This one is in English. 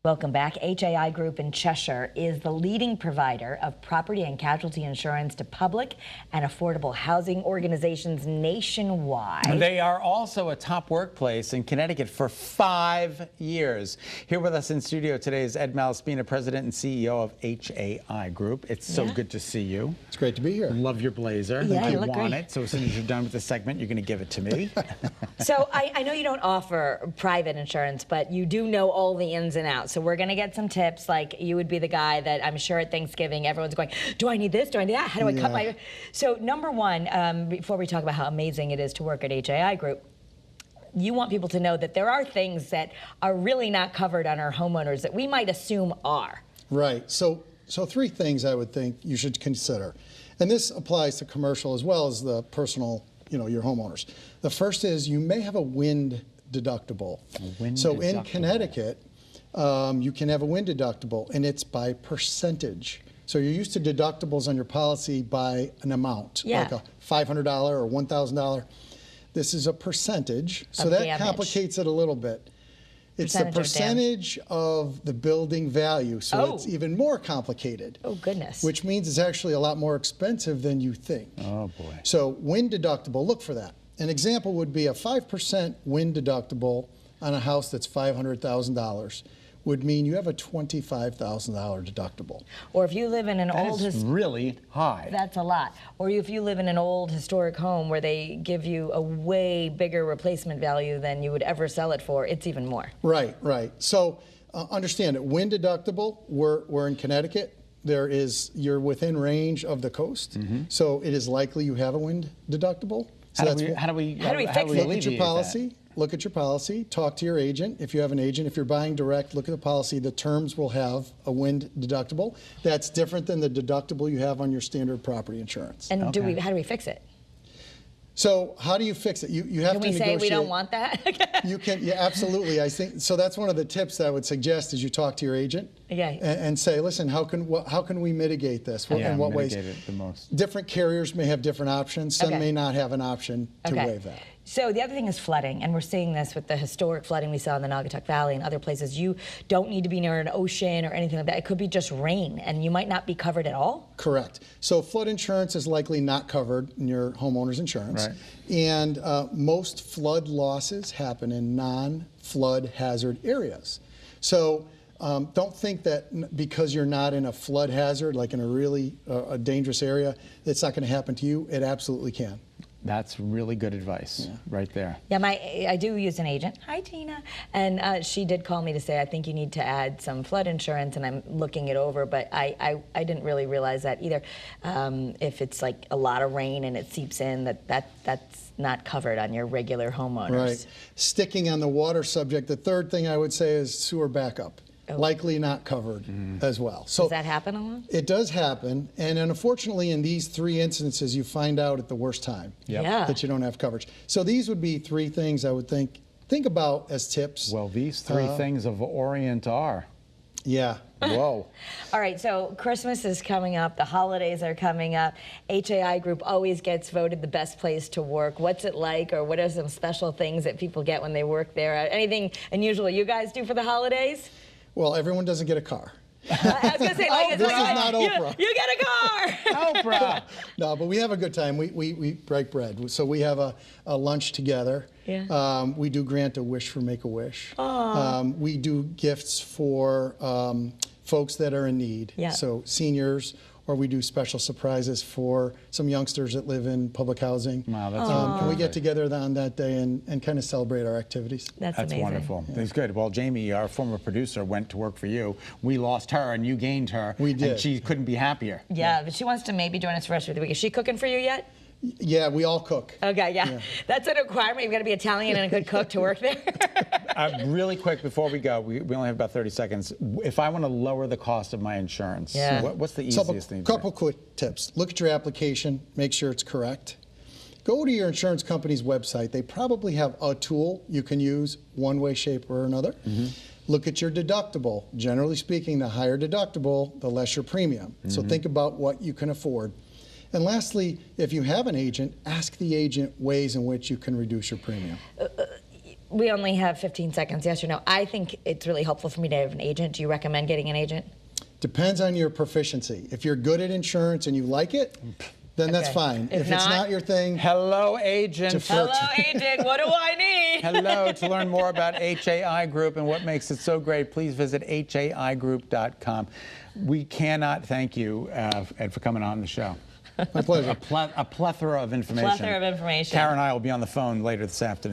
Welcome back. HAI Group in Cheshire is the leading provider of property and casualty insurance to public and affordable housing organizations nationwide. They are also a top workplace in Connecticut for 5 years. Here with us in studio today is Ed Malaspina, President and CEO of HAI Group. It's so good to see you. It's great to be here. Love your blazer. Yeah, you you look want great. it. So as soon as you're done with the segment, you're going to give it to me. So I know you don't offer private insurance, but you do know all the ins and outs. So we're going to get some tips. Like, you would be the guy that I'm sure at Thanksgiving everyone's going, do I need this? Do I need that? How do I cut my... So number one, before we talk about how amazing it is to work at HAI Group, you want people to know that there are things that are really not covered on our homeowners that we might assume are. Right. So three things I would think you should consider. And this applies to commercial as well as the personal, your homeowners. The first is you may have a wind deductible. In Connecticut, you can have a wind deductible, and it's by percentage. So you're used to deductibles on your policy by an amount, like a $500 or $1,000. This is a percentage, so that complicates it a little bit. It's the percentage of the building value, so it's even more complicated. Oh, goodness. Which means it's actually a lot more expensive than you think. Oh, boy. So wind deductible, look for that. An example would be a 5% wind deductible on a house that's $500,000 would mean you have a $25,000 deductible. Or if you live in an old... That's really high. That's a lot. Or if you live in an old historic home where they give you a way bigger replacement value than you would ever sell it for, it's even more. Right, right. So understand it, wind deductible, we're in Connecticut. You're within range of the coast, so it is likely you have a wind deductible. So how do we fix it? Look at your policy. Look at your policy. Talk to your agent. If you have an agent, if you're buying direct, look at the policy. The terms will have a wind deductible. That's different than the deductible you have on your standard property insurance. And how do we fix it? So how do you fix it? You have to negotiate. Can we say we don't want that? You can, yeah, absolutely. I think so. That's one of the tips that I would suggest is you talk to your agent and say, listen, how can we mitigate this? In what ways? Mitigate it the most. Different carriers may have different options. Some may not have an option to waive that. So the other thing is flooding, and we're seeing this with the historic flooding we saw in the Naugatuck Valley and other places. You don't need to be near an ocean or anything like that. It could be just rain, and you might not be covered at all? Correct. So flood insurance is likely not covered in your homeowner's insurance. Right. And most flood losses happen in non-flood hazard areas. So don't think that because you're not in a flood hazard, like in a really dangerous area, it's not going to happen to you. It absolutely can. That's really good advice right there. Yeah, I do use an agent. Hi, Tina. And she did call me to say, I think you need to add some flood insurance, and I'm looking it over, but I didn't really realize that either. If it's like a lot of rain and it seeps in, that's not covered on your regular homeowners. Right. Sticking on the water subject, the third thing I would say is sewer backup. Likely not covered as well. So does that happen a lot? It does happen, and unfortunately in these three instances you find out at the worst time that you don't have coverage. So these would be three things I would think about as tips. Well, these three things of Orient are. Yeah. Whoa. All right, so Christmas is coming up, the holidays are coming up. HAI Group always gets voted the best place to work. What's it like, or what are some special things that people get when they work there? Anything unusual you guys do for the holidays? Well, everyone doesn't get a car. I was going to say, like, this is not Oprah. You get a car. Oprah. No, but we have a good time. We break bread. So we have a lunch together. Yeah. We do grant a wish for Make-A-Wish. We do gifts for folks that are in need. Yeah. So seniors, or we do special surprises for some youngsters that live in public housing. Wow, that's and we get together on that day and kind of celebrate our activities. That's amazing. Wonderful. That's good. Well, Jamie, our former producer, went to work for you. We lost her, and you gained her. We did. And she couldn't be happier. Yeah, but she wants to maybe join us for the rest of the week. Is she cooking for you yet? Yeah, we all cook. Okay, yeah. That's an requirement. You've got to be Italian and a good cook to work there. Really quick, before we go, we only have about 30 seconds. If I want to lower the cost of my insurance, what's the easiest thing? A couple quick tips. Look at your application. Make sure it's correct. Go to your insurance company's website. They probably have a tool you can use one way, shape, or another. Look at your deductible. Generally speaking, the higher deductible, the less your premium. So think about what you can afford. And lastly, if you have an agent, ask the agent ways in which you can reduce your premium. We only have 15 seconds, yes or no. I think it's really helpful for me to have an agent. Do you recommend getting an agent? Depends on your proficiency. If you're good at insurance and you like it, then that's fine. If it's not your thing, hello, agent. Hello, agent. What do I need? Hello. To learn more about HAI Group and what makes it so great, please visit haigroup.com. We cannot thank you, Ed, for coming on the show. my pleasure. A plethora of information. Plethora of information. Karen and I will be on the phone later this afternoon.